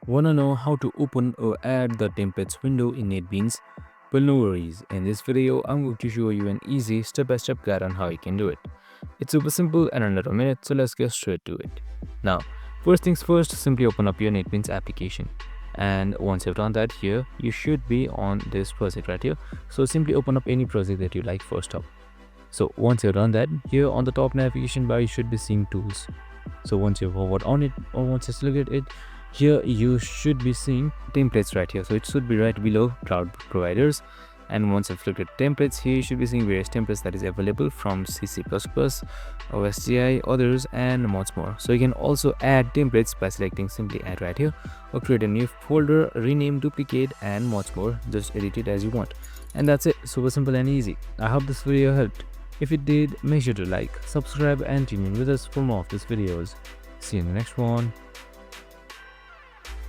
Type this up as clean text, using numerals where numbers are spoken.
Wanna know how to open or add the templates window in NetBeans? Well, no worries. In this video, I'm going to show you an easy step-by-step guide on how you can do it. It's super simple and under a minute, so let's get straight to it. Now, first things first, simply open up your NetBeans application. And once you've done that, here you should be on this project right here. So simply open up any project that you like first up. So once you've done that, here on the top navigation bar, you should be seeing tools. So once you've hovered on it or once you select it, here you should be seeing templates right here. So it should be right below cloud providers. And once you've looked at templates, here you should be seeing various templates that is available from C++, OSGI, others, and much more. So you can also add templates by selecting simply add right here, or create a new folder, rename, duplicate, and much more. Just edit it as you want. And that's it. Super simple and easy. I hope this video helped. If it did, make sure to like, subscribe, and tune in with us for more of these videos. See you in the next one.